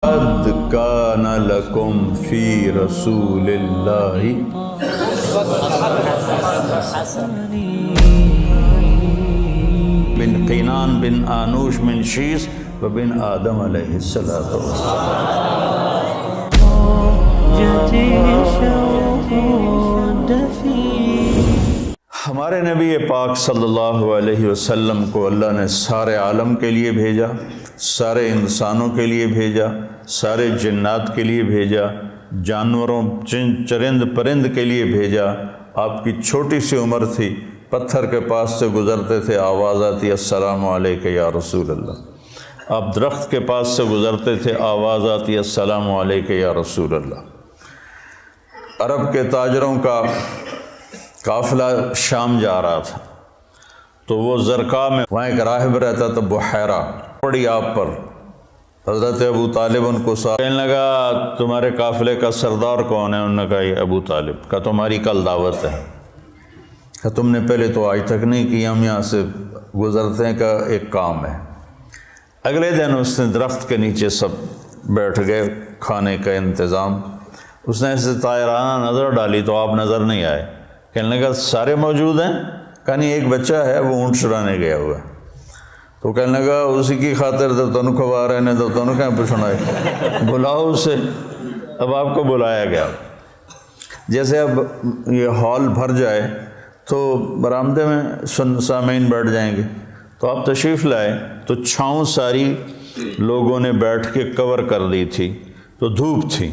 قد کان لکم فی رسول اللہ بن قینان بن آنوش من شیس و بن آدم علیہ السلام. ہمارے نبی پاک صلی اللہ علیہ وسلم کو اللہ نے سارے عالم کے لیے بھیجا، سارے انسانوں کے لیے بھیجا، سارے جنات کے لیے بھیجا، جانوروں چرند پرند کے لیے بھیجا. آپ کی چھوٹی سی عمر تھی، پتھر کے پاس سے گزرتے تھے، آواز آتی السلام علیکہ یا رسول اللہ. آپ درخت کے پاس سے گزرتے تھے، آواز آتی السلام علیکہ یا رسول اللہ. عرب کے تاجروں کا قافلہ شام جا رہا تھا تو وہ زرقا میں وہاں ایک راہب رہتا تھا بحیرہ، پڑی آپ پر. حضرت ابو طالب ان کو کہنے لگا تمہارے قافلے کا سردار کون ہے؟ انہوں نے کہا یہ ابو طالب. کہا تمہاری کل دعوت ہے. کہا تم نے پہلے تو آج تک نہیں کی، ہم یہاں سے گزرتے ہیں، کا ایک کام ہے. اگلے دن اس نے درخت کے نیچے سب بیٹھ گئے، کھانے کا انتظام. اس نے ایسے طائرانہ نظر ڈالی تو آپ نظر نہیں آئے. کہنے لگا سارے موجود ہیں؟ کہا نہیں، ایک بچہ ہے وہ اونٹ چرانے گیا ہوا ہے. تو کہنے لگا اسی کی خاطر تو تنو کھوا رہے ہیں، تو تنو کہیں پوچھنا ہے، بلاؤ اسے. اب آپ کو بلایا گیا. جیسے اب یہ ہال بھر جائے تو برآمدے میں سامعین بیٹھ جائیں گے، تو آپ تشریف لائے تو چھاؤں ساری لوگوں نے بیٹھ کے کور کر دی تھی، تو دھوپ تھی.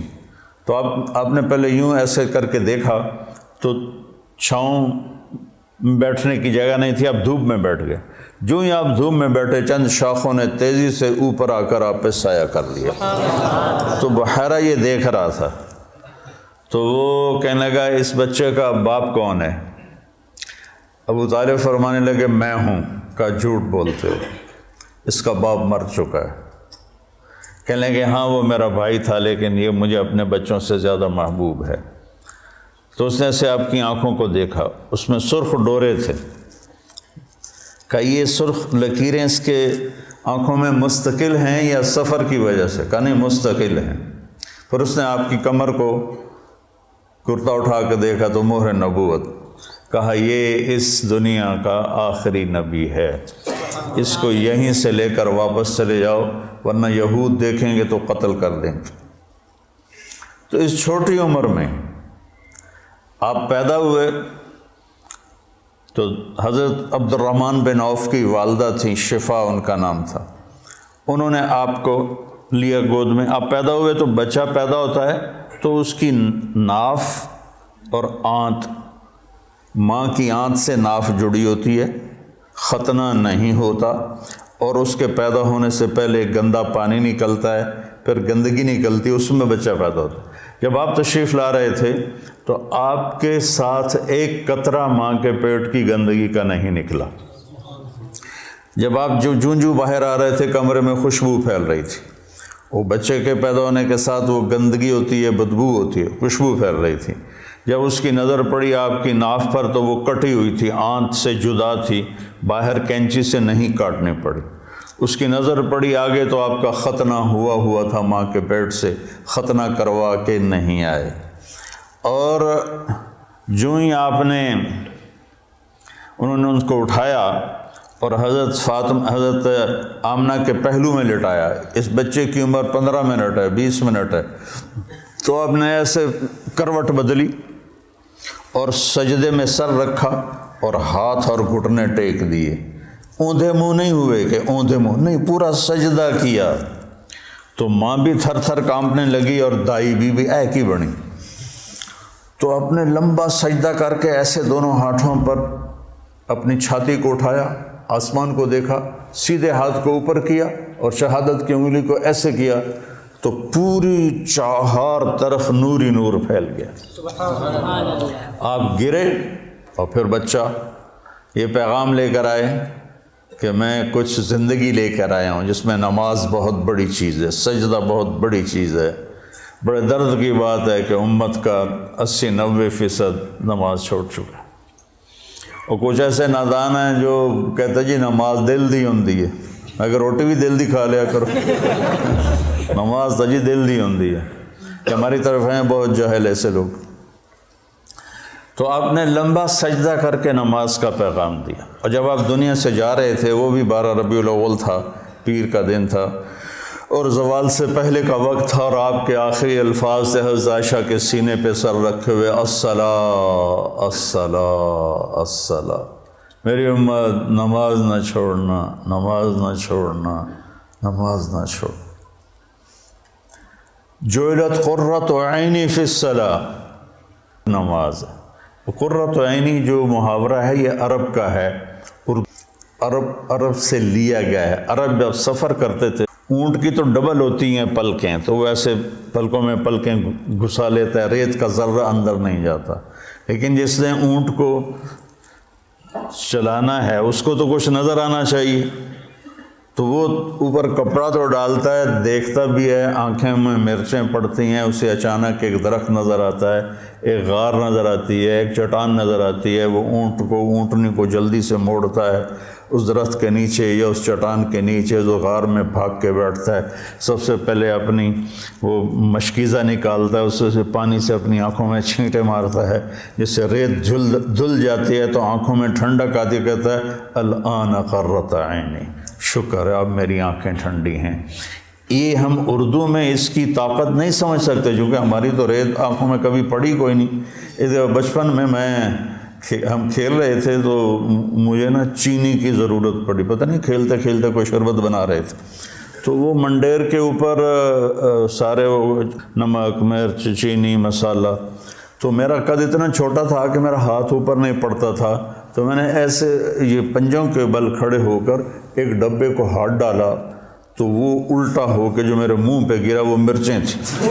تو آپ نے پہلے یوں ایسے کر کے دیکھا تو چھاؤں بیٹھنے کی جگہ نہیں تھی، آپ دھوپ میں بیٹھ گئے. جو ہی آپ دھوپ میں بیٹھے چند شاخوں نے تیزی سے اوپر آ کر آپ پہ سایہ کر لیا. تو بحیرہ یہ دیکھ رہا تھا. تو وہ کہنے لگا اس بچے کا باپ کون ہے؟ ابو طالب فرمانے لگے میں ہوں. کہا جھوٹ بولتے ہو، اس کا باپ مر چکا ہے. کہنے لگے ہاں وہ میرا بھائی تھا لیکن یہ مجھے اپنے بچوں سے زیادہ محبوب ہے. تو اس نے ایسے آپ کی آنکھوں کو دیکھا، اس میں سرخ ڈورے تھے. کہ یہ سرخ لکیریں اس کے آنکھوں میں مستقل ہیں یا سفر کی وجہ سے؟ کہا نہیں مستقل ہیں. پھر اس نے آپ کی کمر کو کرتا اٹھا کے دیکھا تو مہر نبوت. کہا یہ اس دنیا کا آخری نبی ہے، اس کو یہیں سے لے کر واپس چلے جاؤ ورنہ یہود دیکھیں گے تو قتل کر دیں گے. تو اس چھوٹی عمر میں آپ پیدا ہوئے تو حضرت عبد الرحمن بن عوف کی والدہ تھیں، شفا ان کا نام تھا. انہوں نے آپ کو لیا گود میں. آپ پیدا ہوئے تو بچہ پیدا ہوتا ہے تو اس کی ناف اور آنت، ماں کی آنت سے ناف جڑی ہوتی ہے، ختنہ نہیں ہوتا، اور اس کے پیدا ہونے سے پہلے گندا پانی نکلتا ہے، پھر گندگی نکلتی ہے، اس میں بچہ پیدا ہوتا ہے. جب آپ تشریف لا رہے تھے تو آپ کے ساتھ ایک قطرہ ماں کے پیٹ کی گندگی کا نہیں نکلا. جب آپ جو باہر آ رہے تھے کمرے میں خوشبو پھیل رہی تھی. وہ بچے کے پیدا ہونے کے ساتھ وہ گندگی ہوتی ہے، بدبو ہوتی ہے، خوشبو پھیل رہی تھی. جب اس کی نظر پڑی آپ کی ناف پر تو وہ کٹی ہوئی تھی، آنت سے جدا تھی، باہر کینچی سے نہیں کاٹنے پڑی. اس کی نظر پڑی آگے تو آپ کا ختنہ ہوا تھا ماں کے پیٹ سے، ختنہ کروا کے نہیں آئے. اور جو ہی آپ نے انہوں نے ان کو اٹھایا اور حضرت آمنہ کے پہلو میں لٹایا. اس بچے کی عمر 15 منٹ ہے، 20 منٹ ہے. تو آپ نے ایسے کروٹ بدلی اور سجدے میں سر رکھا اور ہاتھ اور گھٹنے ٹیک دیے. اوندھے منہ نہیں ہوئے کہ اوندھے منہ نہیں، پورا سجدہ کیا. تو ماں بھی تھر تھر کانپنے لگی اور دائی بھی اے کی بنی. تو آپ نے لمبا سجدہ کر کے ایسے دونوں ہاتھوں پر اپنی چھاتی کو اٹھایا، آسمان کو دیکھا، سیدھے ہاتھ کو اوپر کیا اور شہادت کی انگلی کو ایسے کیا تو پوری چہار طرف نور ہی نور پھیل گیا. آپ گرے اور پھر بچہ یہ پیغام لے کر آئے کہ میں کچھ زندگی لے کر آیا ہوں جس میں نماز بہت بڑی چیز ہے، سجدہ بہت بڑی چیز ہے. بڑے درد کی بات ہے کہ امت کا 80-90% نماز چھوڑ چکا ہے. اور کچھ ایسے نادان ہیں جو کہتے جی نماز دل دی ہوندی ہے، اگر روٹی بھی دل دی کھا لیا کرو. نماز تو جی دل دی ہوندی ہے کہ ہماری طرف ہیں بہت جاہل ایسے لوگ. تو آپ نے لمبا سجدہ کر کے نماز کا پیغام دیا. اور جب آپ دنیا سے جا رہے تھے وہ بھی 12 ربیع الاول تھا، پیر کا دن تھا اور زوال سے پہلے کا وقت تھا، اور آپ کے آخری الفاظ تھے حضرت عائشہ کے سینے پہ سر رکھے ہوئے الصلاۃ الصلاۃ الصلاۃ. میری امت نماز نہ چھوڑنا، نماز نہ چھوڑنا، نماز نہ چھوڑ. جعلت قرۃ عینی فی الصلاۃ، نماز. قرۃ عینی جو محاورہ ہے یہ عرب کا ہے، عرب سے لیا گیا ہے. عرب جب سفر کرتے تھے، اونٹ کی تو ڈبل ہوتی ہیں پلکیں، تو وہ ایسے پلکوں میں پلکیں گھسا لیتا ہے، ریت کا ذرہ اندر نہیں جاتا. لیکن جس نے اونٹ کو چلانا ہے اس کو تو کچھ نظر آنا چاہیے، تو وہ اوپر کپڑا تو ڈالتا ہے، دیکھتا بھی ہے، آنکھیں میں مرچیں پڑتی ہیں. اسے اچانک ایک درخت نظر آتا ہے، ایک غار نظر آتی ہے، ایک چٹان نظر آتی ہے. وہ اونٹنی کو جلدی سے موڑتا ہے اس درخت کے نیچے یا اس چٹان کے نیچے جو غار میں بھاگ کے بیٹھتا ہے. سب سے پہلے اپنی وہ مشکیزہ نکالتا ہے، اس سے پانی سے اپنی آنکھوں میں چھینٹے مارتا ہے، جس سے ریت دھل جاتی ہے تو آنکھوں میں ٹھنڈک آتی. کہتا ہے الآن قرۃ عینی، شکر ہے اب میری آنکھیں ٹھنڈی ہیں. یہ ہم اردو میں اس کی طاقت نہیں سمجھ سکتے، کیونکہ ہماری تو ریت آنکھوں میں کبھی پڑی کوئی نہیں. ادھر بچپن میں ہم کھیل رہے تھے تو مجھے نا چینی کی ضرورت پڑی، پتہ نہیں کھیلتے کھیلتے کوئی شربت بنا رہے تھے، تو وہ منڈیر کے اوپر سارے وہ نمک، مرچ، چینی، مسالہ. تو میرا قد اتنا چھوٹا تھا کہ میرا ہاتھ اوپر نہیں پڑتا تھا، تو میں نے ایسے یہ پنجوں کے بل کھڑے ہو کر ایک ڈبے کو ہاتھ ڈالا تو وہ الٹا ہو کے جو میرے منہ پہ گرا وہ مرچیں تھیں.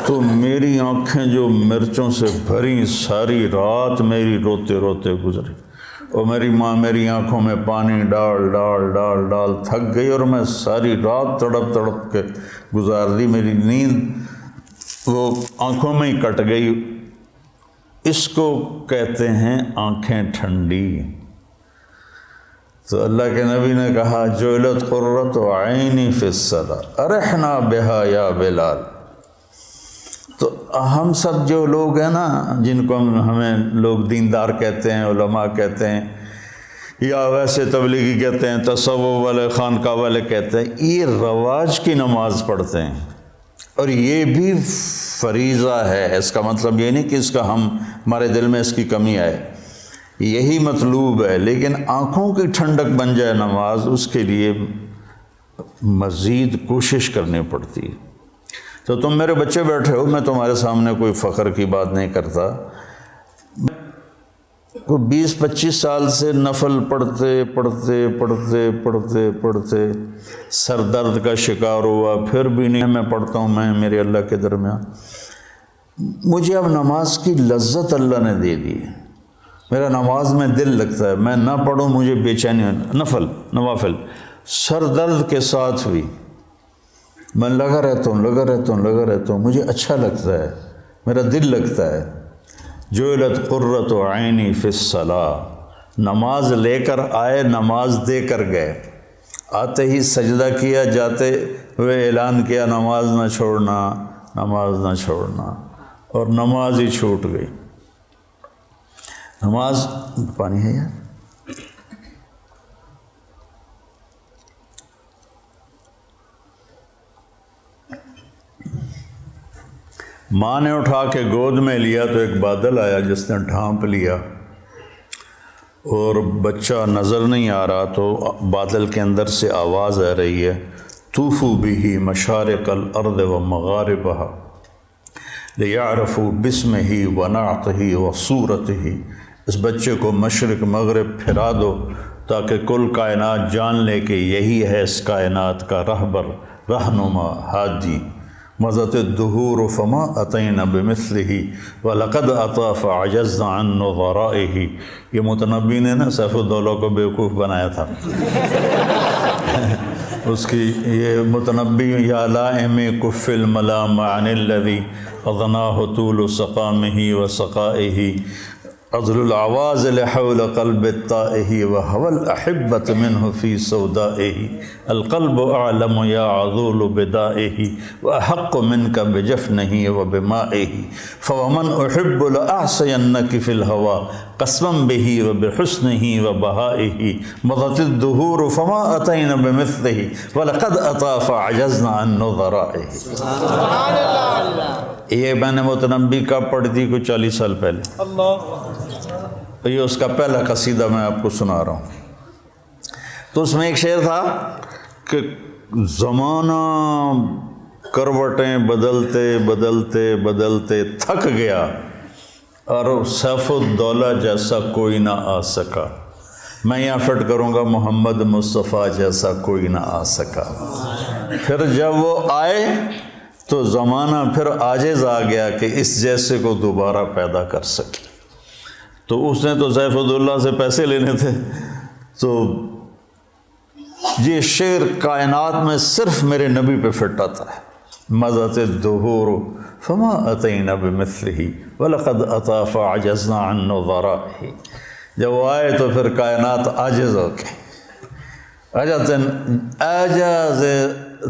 تو میری آنکھیں جو مرچوں سے بھری، ساری رات میری روتے روتے گزری. اور میری ماں میری آنکھوں میں پانی ڈال ڈال ڈال ڈال تھک گئی، اور میں ساری رات تڑپ تڑپ کے گزار دی. میری نیند وہ آنکھوں میں ہی کٹ گئی. اس کو کہتے ہیں آنکھیں ٹھنڈی. تو اللہ کے نبی نے کہا جعلت قرۃ عینی فی الصلاۃ ارحنا بہا یا بلال. تو ہم سب جو لوگ ہیں نا، جن کو ہمیں لوگ دیندار کہتے ہیں، علماء کہتے ہیں، یا ویسے تبلیغی کہتے ہیں، تصوف والے، خانقاہ والے کہتے ہیں، یہ رواج کی نماز پڑھتے ہیں. اور یہ بھی فریضہ ہے. اس کا مطلب یہ نہیں کہ اس کا ہمارے دل میں اس کی کمی آئے، یہی مطلوب ہے. لیکن آنکھوں کی ٹھنڈک بن جائے نماز، اس کے لیے مزید کوشش کرنی پڑتی ہے. تو تم میرے بچے بیٹھے ہو، میں تمہارے سامنے کوئی فخر کی بات نہیں کرتا. کوئی 20-25 سال سے نفل پڑھتے پڑھتے پڑھتے پڑھتے پڑھتے سر درد کا شکار ہوا، پھر بھی نہیں میں پڑھتا ہوں. میں میرے اللہ کے درمیان مجھے اب نماز کی لذت اللہ نے دے دی. میرا نماز میں دل لگتا ہے، میں نہ پڑھوں مجھے بے چینی. نوافل سر درد کے ساتھ بھی میں لگا رہتا ہوں. مجھے اچھا لگتا ہے، میرا دل لگتا ہے. جعلت قرۃ عینی فی الصلاۃ. نماز لے کر آئے، نماز دے کر گئے. آتے ہی سجدہ کیا، جاتے ہوئے اعلان کیا نماز نہ چھوڑنا، نماز نہ چھوڑنا. اور نماز ہی چھوٹ گئی. نماز پانی ہے یار. ماں نے اٹھا کے گود میں لیا تو ایک بادل آیا جس نے ڈھانپ لیا، اور بچہ نظر نہیں آ رہا. تو بادل کے اندر سے آواز آ رہی ہے طوفوا بہ مشارق الارض ومغاربہا لیعرفوا باسمہ ونعتہ وصورتہ. اس بچے کو مشرق مغرب پھرا دو تاکہ کل کائنات جان لے کہ یہی ہے اس کائنات کا رہبر، رہنما، ہادی. مضت الدہور فما اتینا بمثلہ ولقد اتی فعجزنا عن نظرائہ. یہ متنبی نے نا سیف الدولہ کو بیوقوف بنایا تھا. اس کی یہ متنبی یا لائم کف الملام عن الذی اضناہ طول سقامہ وسقائہ. عذل العواز لحول قلب الطائه وهوى الأحبة منه في سودائه القلب أعلم يا عذول بدائه وأحق منك بجفنه وبمائه فومن أحب لأعصينك في الهوى قسما به وبحسنه وبهائه مضت الدهور فما أتينا بمثله ولقد أتى فعجزنا عن نظرائه. سبحان اللہ. یہ میں نے متنبی کا پڑھ دی کوئی 40 سال پہلے. یہ اس کا پہلا قصیدہ میں آپ کو سنا رہا ہوں. تو اس میں ایک شعر تھا کہ زمانہ کروٹیں بدلتے بدلتے بدلتے تھک گیا اور سیف الدولہ جیسا کوئی نہ آ سکا. میں یہاں فٹ کروں گا محمد مصطفیٰ جیسا کوئی نہ آ سکا. پھر جب وہ آئے تو زمانہ پھر عاجز آ گیا کہ اس جیسے کو دوبارہ پیدا کر سکے. تو اس نے تو سیف الدولہ سے پیسے لینے تھے. تو یہ شعر کائنات میں صرف میرے نبی پہ فٹ آتا ہے. مضت الدہور فما اتینا بمثلہ ولقد اتی فعجزنا عن نظرائہ. جب وہ آئے تو پھر کائنات عاجز ہو گئی. عجز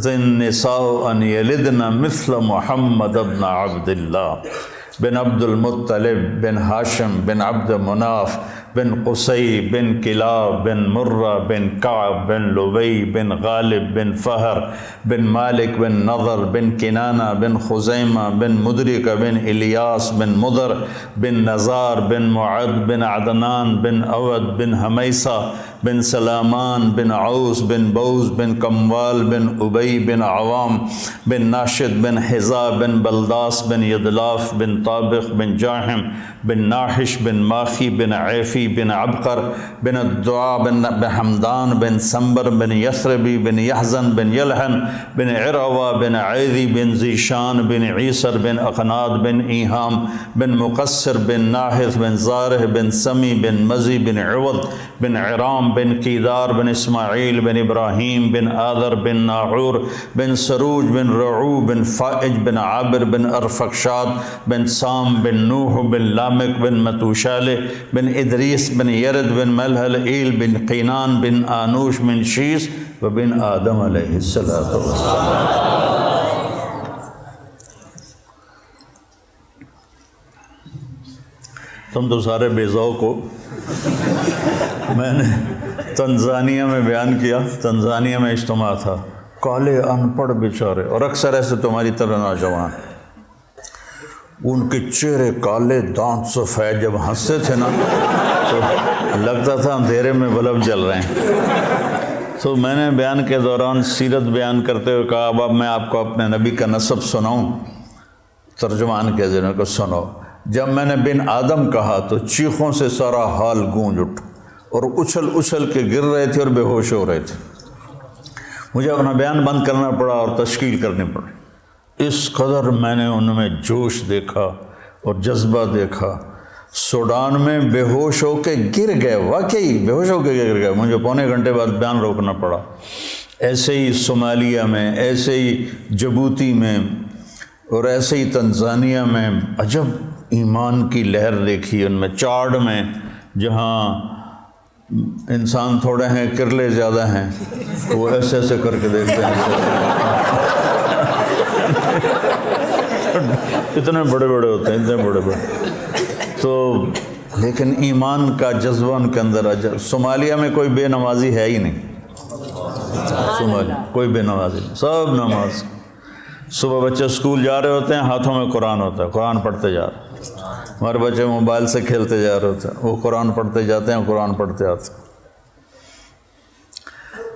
النساء ان یلدن مثل محمد بن عبد اللہ بن عبد المطلب بن ہاشم بن عبد مناف بن قصی بن کلاب بن مرہ بن کعب بن لبی بن غالب بن فہر بن مالک بن نضر بن کنانہ بن خزیمہ بن مدرکہ بن الیاس بن مدر بن نزار بن معد بن عدنان بن اود بن حمیسہ بن سلامان بن عوس بن بوز بن کموال بن ابی بن عوام بن ناشد بن حذا بن بلداس بن یدلاف بن طابق بن جاہم بن ناحش بن ماخی بن عیفی بن عبقر بن الدعاء بن حمدان بن سنبر بن یثربی بن یحزن بن یلحن بن عروہ بن عیدی بن ذیشان بن عیسر بن اقناد بن ایہام بن مقصر بن ناحث بن زارح بن سمی بن مزی بن عوض بن عرام بن کیدار بن اسماعیل بن ابراہیم بن آذر بن ناحور بن سروج بن رعو بن فائج بن عابر بن ارفقشاد بن سام بن نوح بن لامک بن متوشالہ بن ادریس بن یرد بن ملحل ایل بن قینان بن آنوش بن شیس و بن آدم علیہ السلام. تم تو سارے بے ذوق ہو. میں نے تنزانیہ میں بیان کیا. تنزانیہ میں اجتماع تھا. کالے ان پڑھ بیچارے اور اکثر ایسے تمہاری طرح نوجوان, ان کے چہرے کالے, دانت سفید. جب ہنستے تھے نا تو لگتا تھا اندھیرے میں بلب جل رہے ہیں. تو میں نے بیان کے دوران سیرت بیان کرتے ہوئے کہا اب میں آپ کو اپنے نبی کا نسب سناؤں. ترجمان کے ذریعے کو سنو. جب میں نے بن آدم کہا تو چیخوں سے سارا حال گونج اٹھ اور اچھل اچھل کے گر رہے تھے اور بے ہوش ہو رہے تھے. مجھے اپنا بیان بند کرنا پڑا اور تشکیل کرنی پڑی. اس قدر میں نے ان میں جوش دیکھا اور جذبہ دیکھا. سوڈان میں بے ہوش ہو کے گر گئے, واقعی بے ہوش ہو کے گر گئے. مجھے پونے گھنٹے بعد بیان روکنا پڑا. ایسے ہی صومالیہ میں, ایسے ہی جبوتی میں اور ایسے ہی تنزانیہ میں عجب ایمان کی لہر دیکھی. ان میں چاڈ میں جہاں انسان تھوڑے ہیں کرلے زیادہ ہیں, وہ ایسے ایسے کر کے دیکھتے ہیں. اتنے بڑے بڑے ہوتے ہیں, اتنے بڑے بڑے. تو لیکن ایمان کا جذبہ ان کے اندر عجب. صومالیہ میں کوئی بے نمازی ہے ہی نہیں. صومالیہ کوئی بے نمازی نہیں, سب نماز. صبح بچے اسکول جا رہے ہوتے ہیں, ہاتھوں میں قرآن ہوتا ہے, قرآن پڑھتے جا رہے ہیں. ہمارے بچے موبائل سے کھیلتے جا رہے ہوتے ہیں, وہ قرآن پڑھتے جاتے ہیں, قرآن پڑھتے آتے ہیں.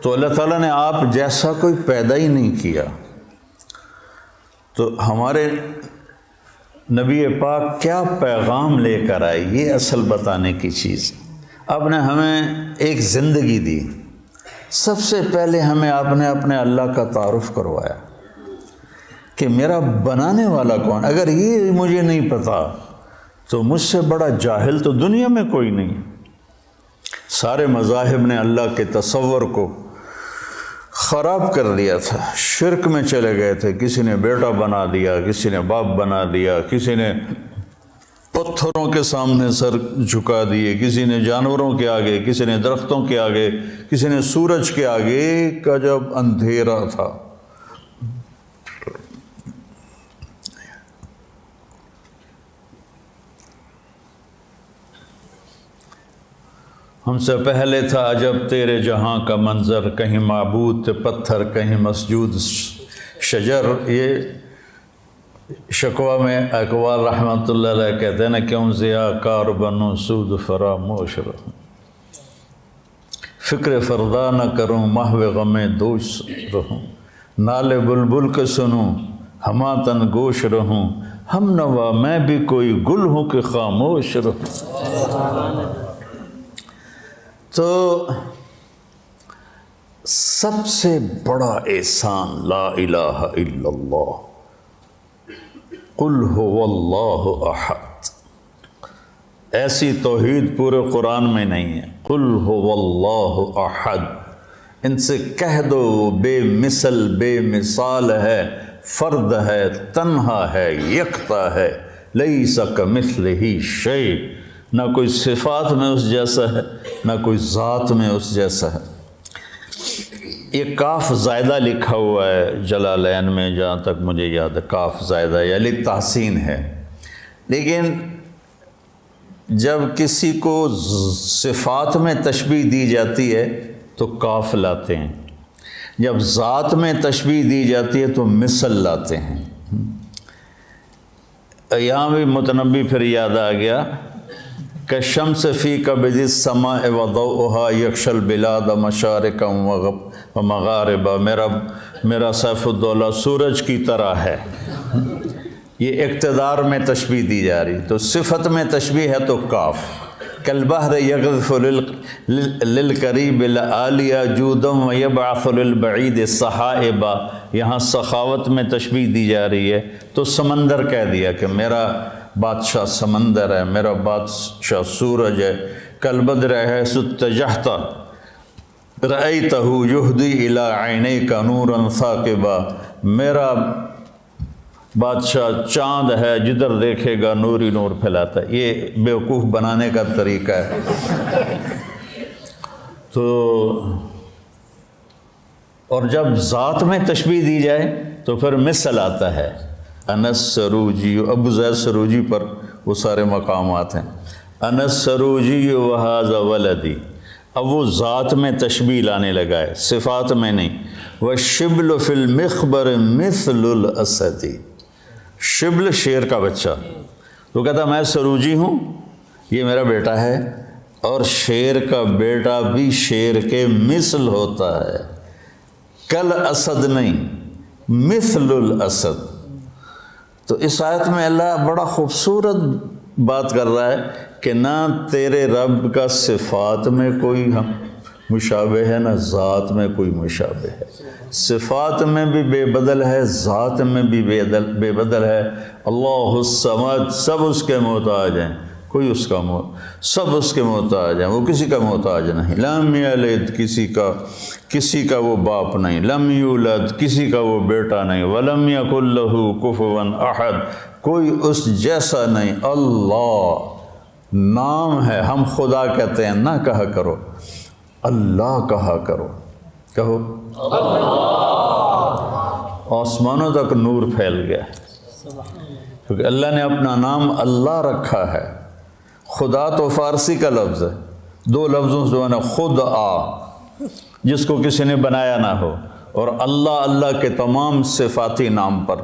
تو اللہ تعالیٰ نے آپ جیسا کوئی پیدا ہی نہیں کیا. تو ہمارے نبی پاک کیا پیغام لے کر آئے, یہ اصل بتانے کی چیز. آپ نے ہمیں ایک زندگی دی. سب سے پہلے ہمیں آپ نے اپنے اللہ کا تعارف کروایا کہ میرا بنانے والا کون. اگر یہ مجھے نہیں پتا تو مجھ سے بڑا جاہل تو دنیا میں کوئی نہیں. سارے مذاہب نے اللہ کے تصور کو خراب کر دیا تھا, شرک میں چلے گئے تھے. کسی نے بیٹا بنا دیا, کسی نے باپ بنا دیا, کسی نے پتھروں کے سامنے سر جھکا دیے، کسی نے جانوروں کے آگے، کسی نے درختوں کے آگے، کسی نے سورج کے آگے کا جب اندھیرا تھا۔ ہم سے پہلے تھا عجب تیرے جہاں کا منظر، کہیں معبود تھے پتھر، کہیں مسجود شجر۔ یہ شکوہ میں اقوال رحمۃ اللہ علیہ کہتے ہیں نا، کیوں ضیاء کار بنوں سود فراموش رہوں، فکر فردا نہ کروں محو غم دوش رہوں، نالے بلبل کے سنوں ہما تن گوش رہوں، ہم نوا میں بھی کوئی گل ہوں کہ خاموش رہوں۔ تو سب سے بڑا احسان لا الہ الا اللہ، قل هو اللہ احد۔ ایسی توحید پورے قرآن میں نہیں ہے۔ قل هو اللہ احد، ان سے کہہ دو وہ بے مثل بے مثال ہے، فرد ہے، تنہا ہے، یکتا ہے، لیس کمثلہ شیء، نہ کوئی صفات میں اس جیسا ہے، نہ کوئی ذات میں اس جیسا ہے۔ یہ کاف زائدہ لکھا ہوا ہے جلالین میں، جہاں تک مجھے یاد ہے کاف زائدہ یا للتحسین ہے، لیکن جب کسی کو صفات میں تشبیہ دی جاتی ہے تو کاف لاتے ہیں، جب ذات میں تشبیہ دی جاتی ہے تو مثل لاتے ہیں۔ یہاں بھی متنبی پھر یاد آ گیا کہ شمس فی کبد السماء وضوءها یکشی البلاد مشارقا ومغاربا، میرا سیف الدولہ سورج کی طرح ہے۔ یہ اقتدار میں تشبیہ دی جا رہی، تو صفت میں تشبیہ ہے تو کاف۔ کالبحر یغذف للقریب العالیہ جودا ویبعث للبعید سحائبا، یہاں سخاوت میں تشبیہ دی جا رہی ہے تو سمندر کہہ دیا کہ میرا بادشاہ سمندر ہے، میرا بادشاہ سورج ہے۔ کالبدر حیث اتجہت رأیتہ یہدی الی عینیک نورا ثاقبا، میرا بادشاہ چاند ہے، جدھر دیکھے گا نور ہی نور پھیلاتا ہے۔ یہ بیوقوف بنانے کا طریقہ ہے۔ تو اور جب ذات میں تشبیہ دی جائے تو پھر مثل آتا ہے۔ انس سروجی، ابو زید سروجی پر وہ سارے مقامات ہیں۔ انس سروجی وہذا ولدی، اب وہ ذات میں تشبیہ لانے لگا ہے، صفات میں نہیں۔ وَالشِّبْلُ فِي الْمِخْبَرِ مِثْلُ الْأَسَدِ، شبل شیر کا بچہ، تو کہتا میں سروجی ہوں، یہ میرا بیٹا ہے، اور شیر کا بیٹا بھی شیر کے مثل ہوتا ہے، کل اسد نہیں، مثل الاسد۔ تو اس آیت میں اللہ بڑا خوبصورت بات کر رہا ہے کہ نہ تیرے رب کا صفات میں کوئی مشابہ ہے، نہ ذات میں کوئی مشابہ ہے، صفات میں بھی بے بدل ہے، ذات میں بھی بے بدل ہے۔ اللہ الصمد، سب اس کے محتاج ہیں، کوئی اس کا سب اس کے محتاج ہیں، وہ کسی کا محتاج نہیں۔ لم یلد، کسی کا وہ باپ نہیں، لم یولد، کسی کا وہ بیٹا نہیں، ولم یکن لہ کفوا احد، کوئی اس جیسا نہیں۔ اللہ نام ہے، ہم خدا کہتے ہیں، نہ کہا کرو اللہ کہا کرو، کہو آسمانوں تک نور پھیل گیا، کیونکہ اللہ نے اپنا نام اللہ رکھا ہے۔ خدا تو فارسی کا لفظ ہے، دو لفظوں سے بنا، خود جس کو کسی نے بنایا نہ ہو، اور اللہ کے تمام صفاتی نام پر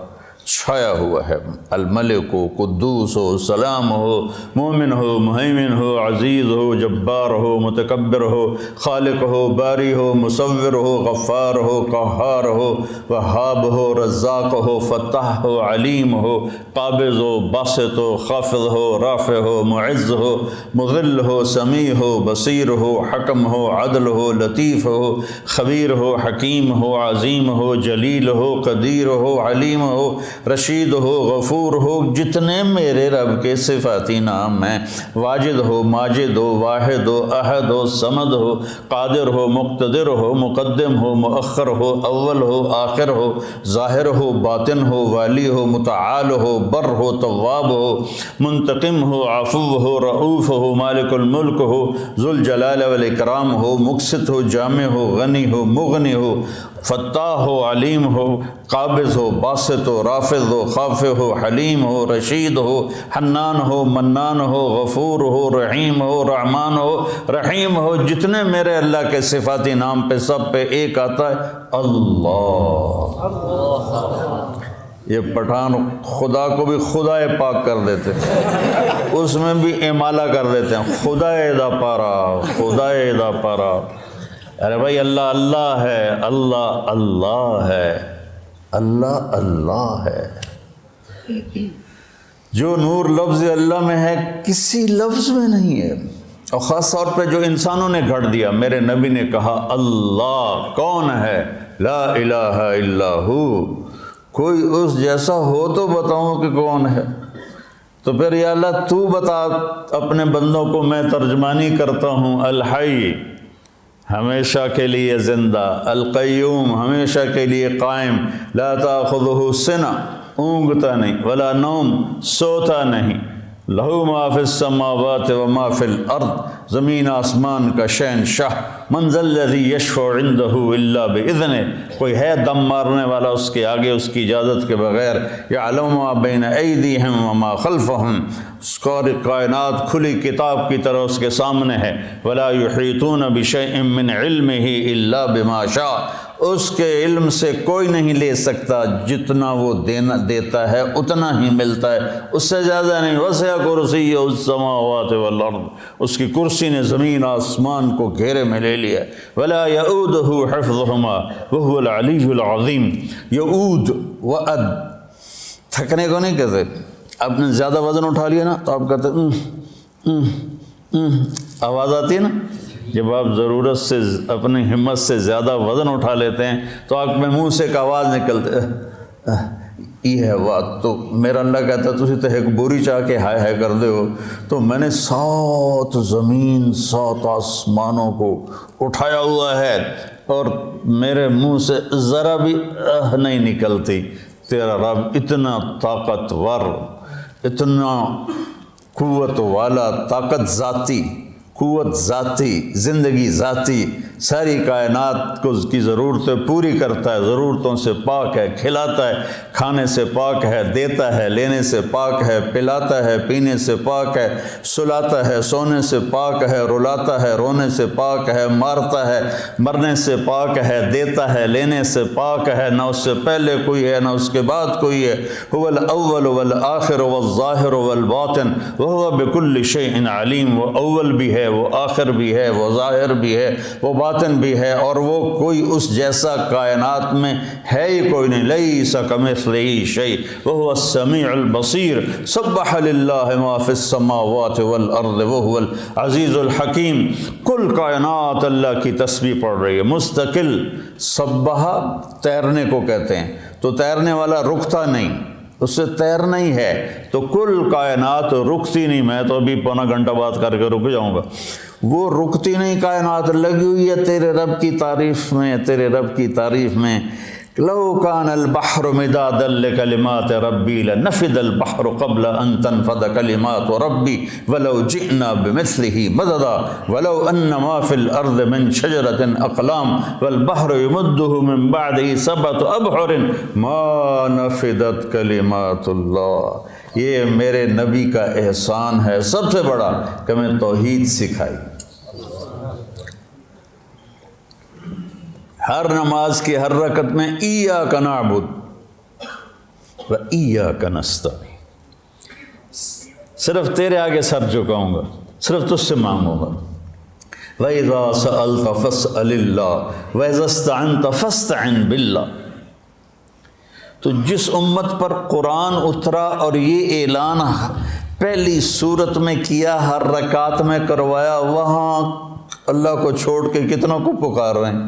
چھایا ہوا ہے۔ الملک ہو، قدوس ہو، سلام ہو، مومن ہو، مہیمن ہو، عزیز ہو، جبار ہو، متکبر ہو، خالق ہو، باری ہو، مصور ہو، غفار ہو، قہار ہو، وہاب ہو، رزاق ہو، فتاح ہو، علیم ہو، قابض ہو، باسط ہو، خافض ہو، رافع ہو، معز ہو، مذل ہو، سمیع ہو، بصیر ہو، حکم ہو، عدل ہو، لطیف ہو، خبیر ہو، حکیم ہو، عظیم ہو، جلیل ہو، قدیر ہو، علیم ہو، رشید ہو، غفور ہو، جتنے میرے رب کے صفاتی نام ہیں، واجد ہو، ماجد ہو، واحد ہو، احد ہو، صمد ہو، قادر ہو، مقتدر ہو، مقدم ہو، مؤخر ہو، اول ہو، آخر ہو، ظاہر ہو، باطن ہو، والی ہو، متعال ہو، بر ہو، تواب ہو، منتقم ہو، عفو ہو، رؤوف ہو، مالک الملک ہو، ذو الجلال والاکرام ہو، مقسط ہو، جامع ہو، غنی ہو، مغنی ہو، فتاح ہو، علیم ہو، قابض ہو، باسط ہو، رافض ہو، خافض ہو، حلیم ہو، رشید ہو، حنان ہو، منان ہو، غفور ہو، رحیم ہو، رحمان ہو، رحیم ہو، جتنے میرے اللہ کے صفاتی نام پہ سب پہ ایک آتا ہے اللہ۔ یہ پٹھان خدا کو بھی خدا پاک کر دیتے ہیں، اس میں بھی امالہ کر دیتے ہیں، خدا دا پارا، خدا دا پارا۔ ارے بھائی اللہ اللہ ہے، اللہ اللہ ہے، اللہ اللہ ہے۔ جو نور لفظ اللہ میں ہے کسی لفظ میں نہیں ہے، اور خاص طور پہ جو انسانوں نے گھڑ دیا۔ میرے نبی نے کہا اللہ کون ہے؟ لا الہ الا ہو، کوئی اس جیسا ہو تو بتاؤں کہ کون ہے؟ تو پھر یا اللہ تو بتا، اپنے بندوں کو میں ترجمانی کرتا ہوں۔ الحی ہمیشہ کے لیے زندہ، القیوم ہمیشہ کے لیے قائم، لا تاخذہ سنہ اونگتا نہیں، ولا نوم سوتا نہیں، لہو ما فی السماوات و ما فی الارض، زمین آسمان کا شہنشاہ۔ من ذا الذی یشفع عندہ الا باذنہ، کوئی ہے دم مارنے والا اس کے آگے اس کی اجازت کے بغیر؟ یعلم ما بین ایدیہم وما خلفہم، ساری کائنات کھلی کتاب کی طرح اس کے سامنے ہے۔ ولا یحیطون بشیء من علمہ الا بما شاء، اس کے علم سے کوئی نہیں لے سکتا، جتنا وہ دیتا ہے اتنا ہی ملتا ہے، اس سے زیادہ نہیں۔ وسع کرسیہ السماوات والارض، اس کی کرسی نے زمین آسمان کو گھیرے میں لے لیا۔ ولا یؤودہ حفظہما وہو العلی العظیم۔ یؤود وعد، تھکنے کو نہیں کہتے۔ آپ نے زیادہ وزن اٹھا لیا نا تو آپ کہتے آواز آتی ہے نا، جب آپ ضرورت سے اپنی ہمت سے زیادہ وزن اٹھا لیتے ہیں تو آپ میں منہ سے ایک آواز نکلتے یہ ہے بات۔ تو میرا اللہ کہتا ہے تسی تو ایک بوری چاہ کے ہائے ہائے کر دے ہو، تو میں نے 7 زمین 7 آسمانوں کو اٹھایا ہوا ہے اور میرے منہ سے ذرا بھی نہیں نکلتی۔ تیرا رب اتنا طاقتور، اتنا قوت والا، طاقت ذاتی، قوت ذاتی، زندگی ذاتی، ساری کائنات کو کی ضرورتیں پوری کرتا ہے، ضرورتوں سے پاک ہے، کھلاتا ہے، کھانے سے پاک ہے، دیتا ہے، لینے سے پاک ہے، پلاتا ہے، پینے سے پاک ہے، سلاتا ہے، سونے سے پاک ہے، رلاتا ہے، رونے سے پاک ہے، مارتا ہے، مرنے سے پاک ہے، دیتا ہے، لینے سے پاک ہے، نہ اس سے پہلے کوئی ہے نہ اس کے بعد کوئی ہے۔ هو الاول والآخر والظاہر والباطن وهو بكل شيء علیم، وہ اول بھی ہے، وہ آخر بھی ہے، وہ ظاہر بھی ہے، وہ باطن بھی ہے، اور وہ کوئی اس جیسا کائنات میں ہے ہی کوئی نہیں۔ لیس کمثلہ شیء وہو السمیع البصیر، سبح للہ ما فی السماوات والارض وہو العزیز الحکیم۔ کل کائنات اللہ کی تسبیح پڑھ رہی ہے مستقل۔ سبح تیرنے کو کہتے ہیں، تو تیرنے والا رکتا نہیں، اس سے تیرنا ہی ہے، تو کل کائنات رکتی نہیں۔ میں تو ابھی پونا گھنٹہ بات کر کے رک جاؤں گا۔ وہ رکتی نہیں کائنات، لگی ہوئی ہے تیرے رب کی تعریف میں، تیرے رب کی تعریف میں۔ لو کان البحر مدادا لکلمات ربی لنفد البحر قبل ان تنفد کلمات ربی ولو جئنا بمثلہ مددا ولو ان ما فی الارض من شجرۃ اقلام والبحر یمدہ من بعدہ 7 ابحر ما نفدت کلمات اللہ۔ یہ میرے نبی کا احسان ہے سب سے بڑا کہ میں توحید سکھائی۔ ہر نماز کی ہر رکعت میں ایاک نعبد و ایاک نستعین، صرف تیرے آگے سر جھکاؤں گا، صرف تجھ سے مانگوں گا۔ وَإِذَا سَأَلْتَ فَاسْأَلِ اللَّهَ وَإِذَا اسْتَعَنْتَ فَاسْتَعِنْ بِاللَّهِ۔ تو جس امت پر قرآن اترا اور یہ اعلان پہلی صورت میں کیا، ہر رکعت میں کروایا، وہاں اللہ کو چھوڑ کے کتنوں کو پکار رہے ہیں؟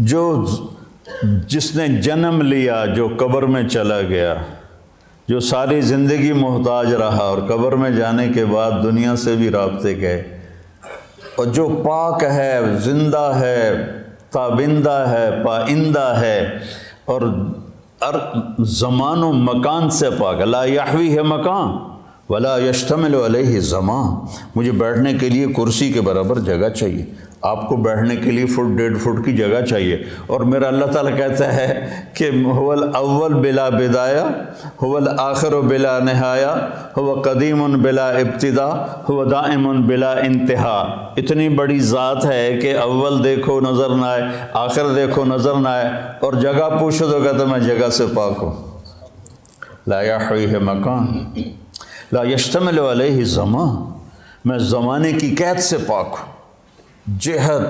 جو جس نے جنم لیا جو قبر میں چلا گیا، جو ساری زندگی محتاج رہا اور قبر میں جانے کے بعد دنیا سے بھی رابطے گئے، اور جو پاک ہے، زندہ ہے، تابندہ ہے، پائندہ ہے، اور زمان و مکان سے پاک، لا یحوی ہے مکان ولا یشتمل علیہ زمان۔ مجھے بیٹھنے کے لیے کرسی کے برابر جگہ چاہیے، آپ کو بیٹھنے کے لیے 1.5 فٹ کی جگہ چاہیے، اور میرا اللہ تعالیٰ کہتا ہے کہ هو الاول بلا بدایہ، هو الآخر بلا نہایہ، هو قدیم بلا ابتدا، هو دائم بلا انتہا۔ اتنی بڑی ذات ہے کہ اول دیکھو نظر نہ آئے، آخر دیکھو نظر نہ آئے، اور جگہ پوچھو تو کہتا میں جگہ سے پاک ہوں۔ لا یحویہ مکان لا یشتمل علیہ زمان، میں زمانے کی قید سے پاک ہوں۔ جہت،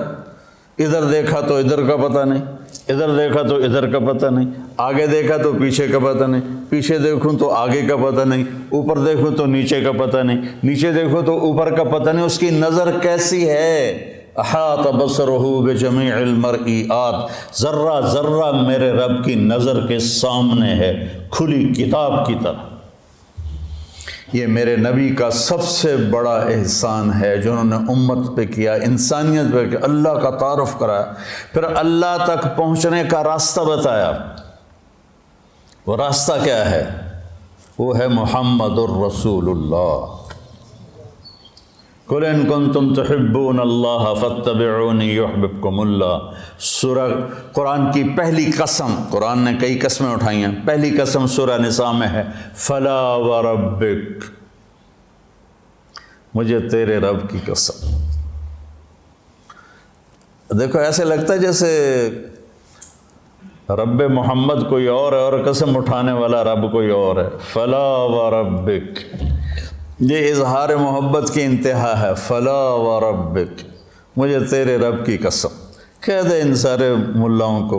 ادھر دیکھا تو ادھر کا پتہ نہیں، ادھر دیکھا تو ادھر کا پتہ نہیں، آگے دیکھا تو پیچھے کا پتہ نہیں، پیچھے دیکھوں تو آگے کا پتہ نہیں، اوپر دیکھوں تو نیچے کا پتہ نہیں، نیچے دیکھو تو اوپر کا پتہ نہیں۔ اس کی نظر کیسی ہے؟ احاط بصرہ بجمیع المرئیات، ذرہ ذرہ میرے رب کی نظر کے سامنے ہے، کھلی کتاب کی طرح۔ یہ میرے نبی کا سب سے بڑا احسان ہے جو انہوں نے امت پہ کیا، انسانیت پہ کیا، اللہ کا تعارف کرایا، پھر اللہ تک پہنچنے کا راستہ بتایا۔ وہ راستہ کیا ہے؟ وہ ہے محمد الرسول اللہ۔ قُلْ إِن كُنتُمْ تُحِبُّونَ اللَّهَ فَاتَّبِعُونِي يُحْبِبْكُمُ اللَّهُ۔ سورہ قرآن کی پہلی قسم، قرآن نے کئی قسمیں اٹھائی ہیں، پہلی قسم سورہ نساء میں ہے، فَلَا وَرَبِّكَ، مجھے تیرے رب کی قسم۔ دیکھو ایسے لگتا ہے جیسے رب محمد کوئی اور ہے اور قسم اٹھانے والا رب کوئی اور ہے۔ فَلَا وَرَبِّكَ، یہ اظہار محبت کی انتہا ہے۔ فلا وربک، مجھے تیرے رب کی قسم۔ کہہ دے ان سارے ملاؤں کو،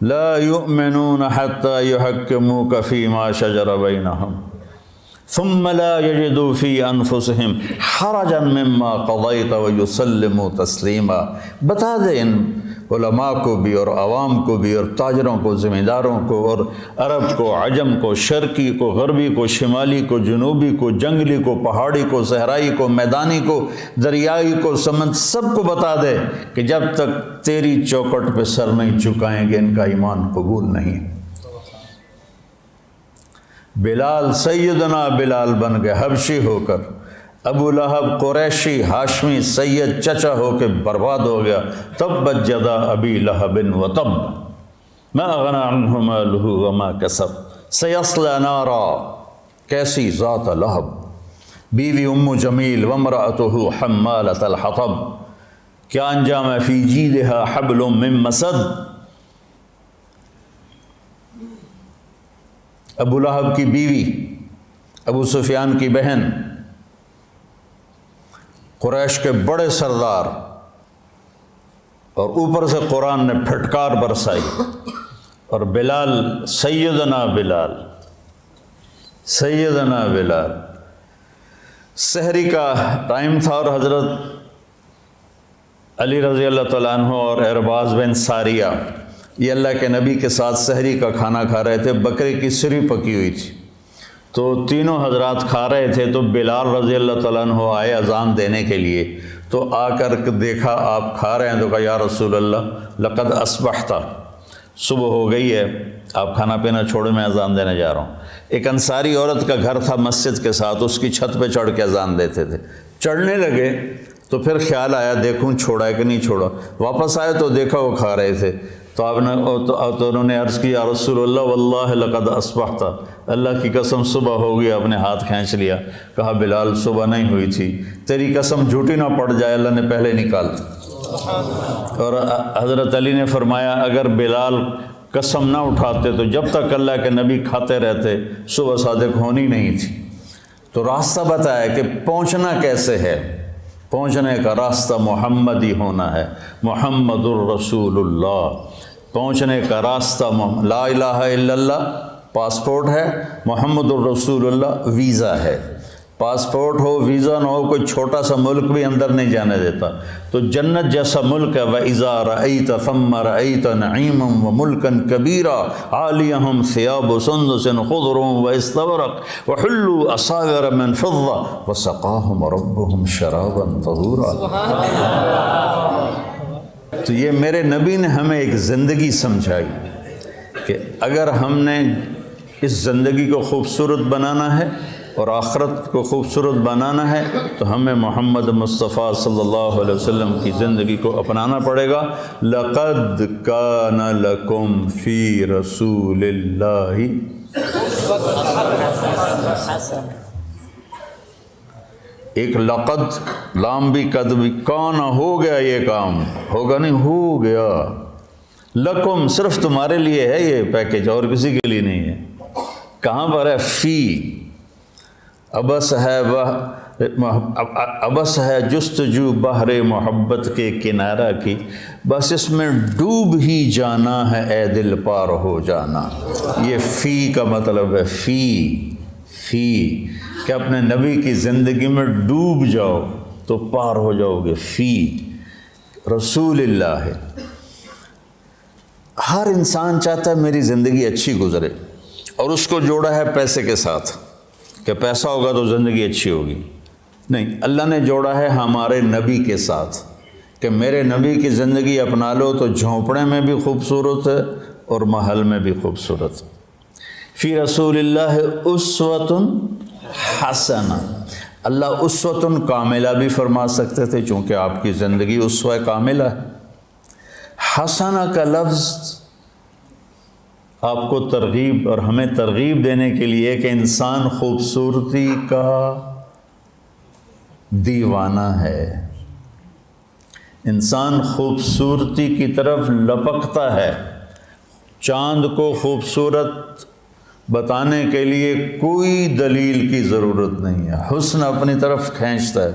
لا یؤمنون حتی یحکموک فیما شجر بینہم ثم لا یجدوا فی انفسہم حرجا مما قضیت ویسلموا تسلیما۔ بتا دے ان علماء کو بھی اور عوام کو بھی اور تاجروں کو، ذمہ داروں کو، اور عرب کو، عجم کو، شرقی کو، غربی کو، شمالی کو، جنوبی کو، جنگلی کو، پہاڑی کو، صحرائی کو، میدانی کو، دریائی کو، سمندر، سب کو بتا دے کہ جب تک تیری چوکٹ پہ سر نہیں جھکائیں گے ان کا ایمان قبول نہیں۔ بلال، سیدنا بلال بن گئے حبشی ہو کر، ابو لہب قریشی ہاشمی سید چچا ہو کے برباد ہو گیا۔ تبت یدا ابی لہب وتب ما اغنی عنہ مالہ وما کسب سیصلی نارا، کیسی ذات لہب۔ بیوی ام جمیل وامرأتہ حمالۃ الحطب، کیا انجام ہے؟ فی جیدہا حبل من مسد۔ ابو لہب کی بیوی، ابو سفیان کی بہن، قریش کے بڑے سردار، اور اوپر سے قرآن نے پھٹکار برسائی، اور بلال، سیدنا بلال، سیدنا بلال، سحری کا ٹائم تھا، اور حضرت علی رضی اللہ تعالیٰ عنہ اور ارباز بن ساریہ یہ اللہ کے نبی کے ساتھ سحری کا کھانا کھا رہے تھے، بکرے کی سری پکی ہوئی تھی، تو تینوں حضرات کھا رہے تھے، تو بلال رضی اللہ تعالیٰ عنہ آئے اذان دینے کے لیے، تو آ کر دیکھا آپ کھا رہے ہیں، تو کہا یا رسول اللہ لقد اصبحت، صبح ہو گئی ہے، آپ کھانا پینا چھوڑے، میں اذان دینے جا رہا ہوں۔ ایک انصاری عورت کا گھر تھا مسجد کے ساتھ، اس کی چھت پہ چڑھ کے اذان دیتے تھے۔ چڑھنے لگے تو پھر خیال آیا دیکھوں چھوڑا ہے کہ نہیں چھوڑا، واپس آئے تو دیکھا وہ کھا رہے تھے، تو آپ نے تو انہوں نے عرض کی یا رسول اللہ واللہ لقد اصبحت، اللہ کی قسم صبح ہو گئی، اپنے ہاتھ کھینچ لیا۔ کہا بلال صبح نہیں ہوئی تھی، تیری قسم جھوٹی نہ پڑ جائے، اللہ نے پہلے نکال دی۔ اور حضرت علی نے فرمایا اگر بلال قسم نہ اٹھاتے تو جب تک اللہ کے نبی کھاتے رہتے صبح صادق ہونی نہیں تھی۔ تو راستہ بتایا کہ پہنچنا کیسے ہے، پہنچنے کا راستہ محمدی ہونا ہے، محمد الرسول اللہ۔ پہنچنے کا راستہ لا الہ الا اللہ پاسپورٹ ہے، محمد الرسول اللہ ویزا ہے۔ پاسپورٹ ہو، ویزا نہ ہو، کوئی چھوٹا سا ملک بھی اندر نہیں جانے دیتا۔ تو جنت جیسا ملک ہے، وَإِذَا رَأَيْتَ ثَمَّ رَأَيْتَ نَعِيمًا وَمُلْكًا كَبِيرًا عَالِيَهُمْ ثِيَابُ سُنْدُسٍ خُضْرٌ وَإِسْتَبْرَقٌ وَحُلُّوا أَسَاوِرَ مِنْ فِضَّةٍ وَسَقَاهُمْ رَبُّهُم شَرَابًا طَهُورًا۔ تو یہ میرے نبی نے ہمیں ایک زندگی سمجھائی کہ اگر ہم نے اس زندگی کو خوبصورت بنانا ہے اور آخرت کو خوبصورت بنانا ہے تو ہمیں محمد مصطفیٰ صلی اللہ علیہ وسلم کی زندگی کو اپنانا پڑے گا۔ لَقَدْ كَانَ لَكُمْ فِي رَسُولِ اللَّهِ، ایک لقد، لام بھی قد بھی، کانا ہو گیا، یہ کام ہوگا نہیں، ہو گیا، لکم صرف تمہارے لیے ہے یہ پیکیج، اور کسی کے لیے نہیں ہے۔ کہاں پر ہے؟ فی، ابس ہے جستجو بحر محبت کے کنارہ کی، بس اس میں ڈوب ہی جانا ہے اے دل پار ہو جانا۔ یہ فی کا مطلب ہے فی کہ اپنے نبی کی زندگی میں ڈوب جاؤ تو پار ہو جاؤ گے۔ فی رسول اللہ ہے۔ ہر انسان چاہتا ہے میری زندگی اچھی گزرے، اور اس کو جوڑا ہے پیسے کے ساتھ کہ پیسہ ہوگا تو زندگی اچھی ہوگی۔ نہیں، اللہ نے جوڑا ہے ہمارے نبی کے ساتھ کہ میرے نبی کی زندگی اپنا لو تو جھونپڑے میں بھی خوبصورت ہے اور محل میں بھی خوبصورت۔ فی رسول اللہ اسوۃ حسنہ، اللہ اسوۃ کاملہ بھی فرما سکتے تھے چونکہ آپ کی زندگی اسوہ کاملہ ہے۔ حسنہ کا لفظ آپ کو ترغیب اور ہمیں ترغیب دینے کے لیے کہ انسان خوبصورتی کا دیوانہ ہے، انسان خوبصورتی کی طرف لپکتا ہے۔ چاند کو خوبصورت بتانے کے لیے کوئی دلیل کی ضرورت نہیں ہے، حسن اپنی طرف کھینچتا ہے۔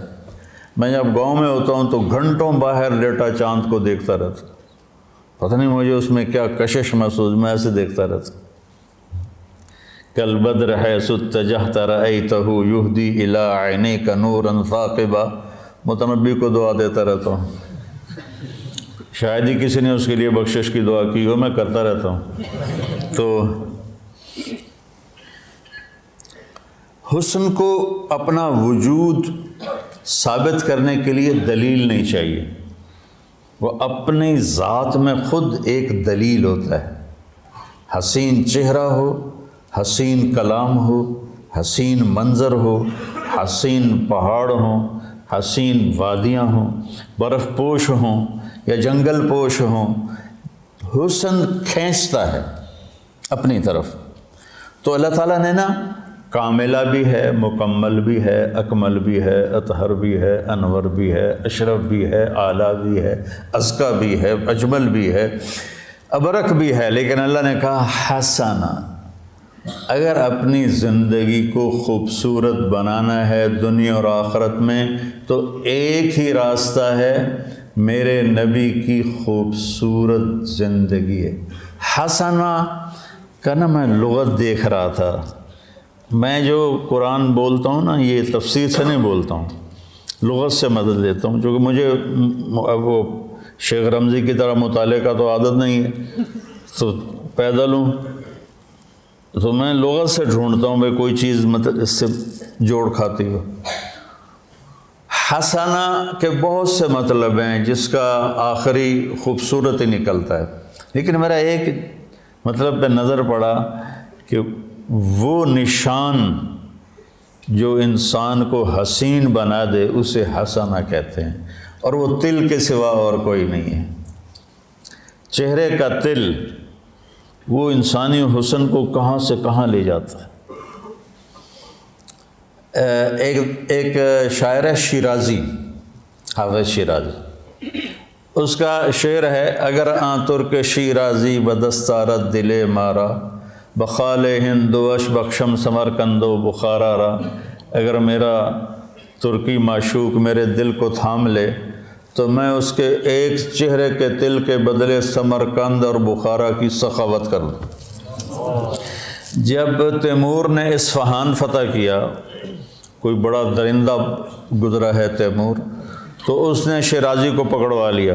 میں جب گاؤں میں ہوتا ہوں تو گھنٹوں باہر لیٹا چاند کو دیکھتا رہتا، پتہ نہیں مجھے اس میں کیا کشش محسوس، میں ایسے دیکھتا رہتا۔ کل بدر حیث اتجہت رأیتہ یہدی الی عینیک نورا ثاقبا، متنبی کو دعا دیتا رہتا ہوں، شاید ہی کسی نے اس کے لیے بخشش کی دعا کی ہو، میں کرتا رہتا ہوں۔ تو حسن کو اپنا وجود ثابت کرنے کے لیے دلیل نہیں چاہیے، وہ اپنی ذات میں خود ایک دلیل ہوتا ہے۔ حسین چہرہ ہو، حسین کلام ہو، حسین منظر ہو، حسین پہاڑ ہوں، حسین وادیاں ہوں، برف پوش ہوں یا جنگل پوش ہوں، حسن کھینچتا ہے اپنی طرف۔ تو اللہ تعالیٰ نے نا کاملہ بھی ہے، مکمل بھی ہے، اکمل بھی ہے، اطہر بھی ہے، انور بھی ہے، اشرف بھی ہے، اعلیٰ بھی ہے، ازکیٰ بھی ہے، اجمل بھی ہے، ابرک بھی ہے، لیکن اللہ نے کہا حسنہ۔ اگر اپنی زندگی کو خوبصورت بنانا ہے دنیا اور آخرت میں تو ایک ہی راستہ ہے، میرے نبی کی خوبصورت زندگی ہے۔ حسنہ کا نا میں لغت دیکھ رہا تھا، میں جو قرآن بولتا ہوں نا یہ تفسیر سے نہیں بولتا ہوں، لغت سے مدد لیتا ہوں، چونکہ مجھے وہ شیخ رمضی کی طرح مطالعے کا تو عادت نہیں ہے، تو پیدل ہوں تو میں لغت سے ڈھونڈتا ہوں بھائی کوئی چیز مطلب اس سے جوڑ کھاتی ہو۔ حسنہ کے بہت سے مطلب ہیں جس کا آخری خوبصورت ہی نکلتا ہے، لیکن میرا ایک مطلب پہ نظر پڑا کہ وہ نشان جو انسان کو حسین بنا دے اسے حسنہ کہتے ہیں، اور وہ تل کے سوا اور کوئی نہیں ہے۔ چہرے کا تل وہ انسانی حسن کو کہاں سے کہاں لے جاتا ہے۔ ایک شاعر ہے شیرازی، حافظ شیرازی، اس کا شعر ہے اگر آن ترک شیرازی بدستارت دلے مارا بخال ہندوش بخشم سمرکندو بخارا را، اگر میرا ترکی معشوق میرے دل کو تھام لے تو میں اس کے ایک چہرے کے تل کے بدلے سمرکند اور بخارا کی سخاوت کر دوں۔ جب تیمور نے اصفہان فتح کیا کوئی بڑا درندہ گزرا ہے تیمور، تو اس نے شیرازی کو پکڑوا لیا۔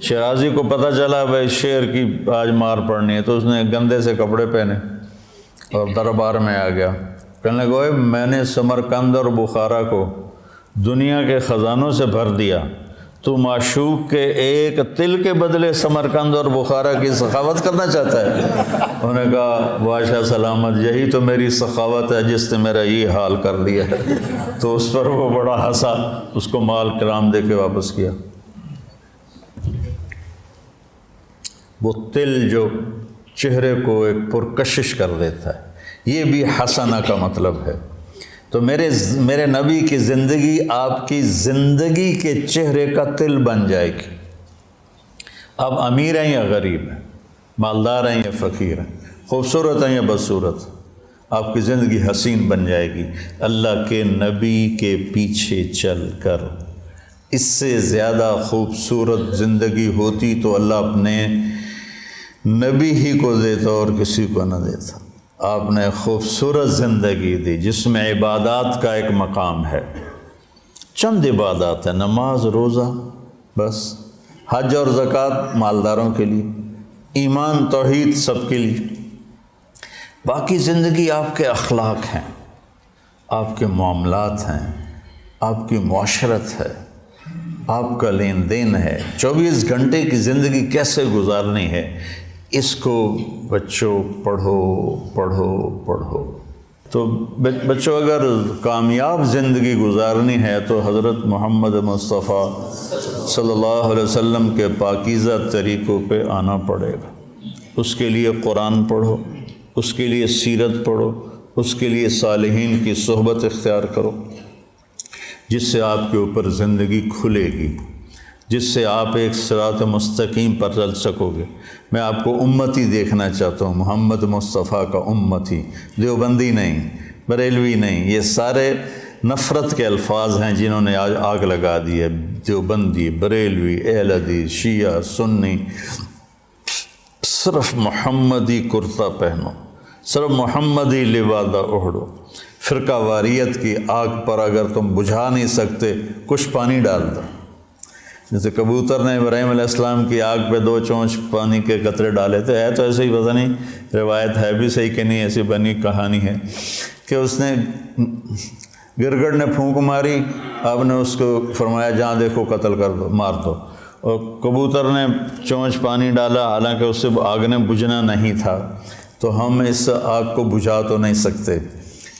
شیرازی کو پتہ چلا بھائی شیر کی آج مار پڑنی ہے، تو اس نے گندے سے کپڑے پہنے اور دربار میں آ گیا۔ کہنے لگا میں نے سمرقند اور بخارا کو دنیا کے خزانوں سے بھر دیا، تو معشوق کے ایک تل کے بدلے سمرقند اور بخارا کی سخاوت کرنا چاہتا ہے؟ انہوں نے کہا بادشاہ سلامت، یہی تو میری سخاوت ہے جس نے میرا یہ حال کر دیا ہے۔ تو اس پر وہ بڑا ہنسا، اس کو مال کرام دے کے واپس کیا۔ وہ تل جو چہرے کو ایک پرکشش کر دیتا ہے، یہ بھی حسنہ کا مطلب ہے۔ تو میرے نبی کی زندگی آپ کی زندگی کے چہرے کا تل بن جائے گی۔ آپ امیر ہیں یا غریب ہیں، مالدار ہیں یا فقیر ہیں، خوبصورت ہیں یا بدصورت، آپ کی زندگی حسین بن جائے گی۔ اللہ کے نبی کے پیچھے چل کر اس سے زیادہ خوبصورت زندگی ہوتی تو اللہ اپنے نبی ہی کو دیتا اور کسی کو نہ دیتا۔ آپ نے خوبصورت زندگی دی جس میں عبادات کا ایک مقام ہے، چند عبادات ہیں، نماز، روزہ، بس، حج اور زکوٰۃ مالداروں کے لیے، ایمان توحید سب کے لیے۔ باقی زندگی آپ کے اخلاق ہیں، آپ کے معاملات ہیں، آپ کی معاشرت ہے، آپ کا لین دین ہے، 24 گھنٹے کی زندگی کیسے گزارنی ہے، اس کو بچوں پڑھو پڑھو پڑھو۔ تو بچوں اگر کامیاب زندگی گزارنی ہے تو حضرت محمد مصطفیٰ صلی اللہ علیہ وسلم کے پاکیزہ طریقوں پہ آنا پڑے گا۔ اس کے لیے قرآن پڑھو، اس کے لیے سیرت پڑھو، اس کے لیے صالحین کی صحبت اختیار کرو، جس سے آپ کے اوپر زندگی کھلے گی، جس سے آپ ایک صراط مستقیم پر چل سکو گے۔ میں آپ کو امتی دیکھنا چاہتا ہوں، محمد مصطفیٰ کا امتی، دیوبندی نہیں، بریلوی نہیں، یہ سارے نفرت کے الفاظ ہیں جنہوں نے آج آگ لگا دی ہے۔ دیوبندی، بریلوی، اہل حدیث، شیعہ، سنی، صرف محمدی کرتا پہنو، صرف محمدی لبادہ اوڑھو۔ فرقہ واریت کی آگ پر اگر تم بجھا نہیں سکتے، کچھ پانی ڈال دو۔ جیسے کبوتر نے ابراہیم علیہ السلام کی آگ پہ 2 چونچ پانی کے قطرے ڈالے تھے، ہے تو ایسے ہی، پتہ نہیں روایت ہے بھی صحیح کہ نہیں، ایسی بنی کہانی ہے کہ اس نے گرگڑ نے پھونک ماری، آپ نے اس کو فرمایا جہاں دیکھو قتل کر دو، مار دو، اور کبوتر نے چونچ پانی ڈالا، حالانکہ اس سے آگ نے بجھنا نہیں تھا۔ تو ہم اس آگ کو بجھا تو نہیں سکتے،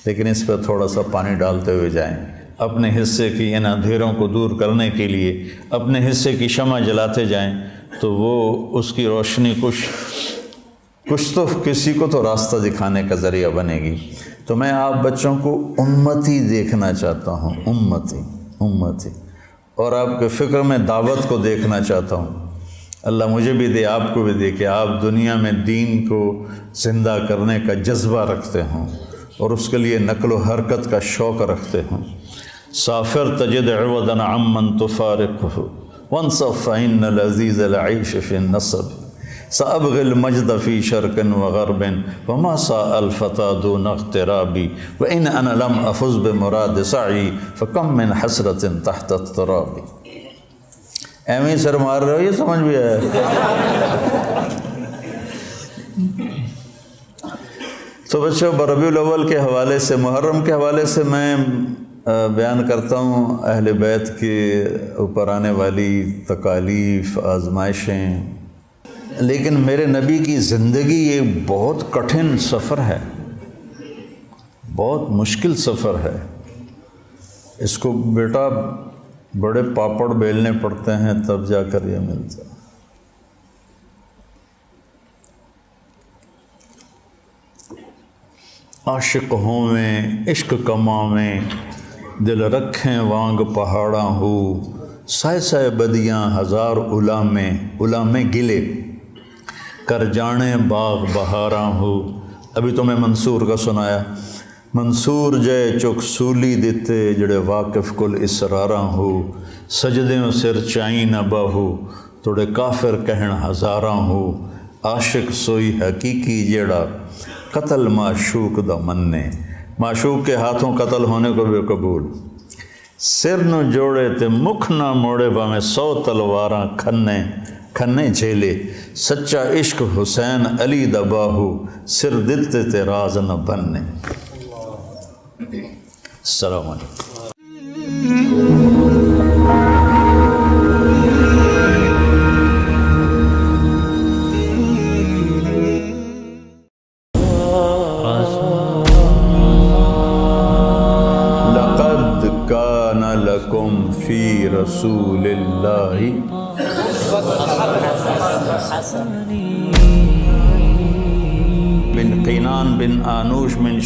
لیکن اس پہ تھوڑا سا پانی ڈالتے ہوئے جائیں، اپنے حصے کی ان اندھیروں کو دور کرنے کے لیے اپنے حصے کی شمع جلاتے جائیں، تو وہ اس کی روشنی کچھ تو کسی کو تو راستہ دکھانے کا ذریعہ بنے گی۔ تو میں آپ بچوں کو امتی دیکھنا چاہتا ہوں، امتی، اور آپ کے فکر میں دعوت کو دیکھنا چاہتا ہوں۔ اللہ مجھے بھی دے، آپ کو بھی دے کہ آپ دنیا میں دین کو زندہ کرنے کا جذبہ رکھتے ہوں اور اس کے لیے نقل و حرکت کا شوق رکھتے ہوں۔ سافر تجد عوضا عمن تفارقه وانصف فإن لذيذ العيش في النصب سأبغي المجد في شرق وغرب وما ساء الفتى دون اغترابي وإن أنا لم أفز بمراد سعي فكم من حسرة تحت التراب۔ ایویں سر مار رہے ہو، یہ سمجھ بھی آیا؟ تو بچوں، ربیع الاول کے حوالے سے، محرم کے حوالے سے میں بیان کرتا ہوں اہل بیت کے اوپر آنے والی تکالیف، آزمائشیں، لیکن میرے نبی کی زندگی ایک بہت کٹھن سفر ہے، بہت مشکل سفر ہے۔ اس کو بیٹا بڑے پاپڑ بیلنے پڑتے ہیں تب جا کر یہ ملتا ہے۔ عاشق ہوویں عشق کماویں دل رکھیں وانگ پہاڑاں ہو سائے سائے بدیاں ہزار علامیں گلے کر جانے باغ بہاراں ہو۔ ابھی تو میں منصور کا سنایا، منصور جے چک سولی دیتے جڑے واقف کل اسراراں ہو سجدیوں سر چائیں نہ باہو توڑے کافر کہن ہزاراں ہو۔ عاشق سوئی حقیقی جیڑا قتل معشوق دا مننے معشوق کے ہاتھوں قتل ہونے کو بھی قبول۔ سر نو جوڑے تے مکھ نہ موڑے باویں 100 تلواراں کھنے جھیلے، سچا عشق حسین علی دا باہو، سر دتے تے راز نہ بننے۔ السلام علیکم۔ لقد کان لکم فی رسول اللہ بن قینان بن آنوش من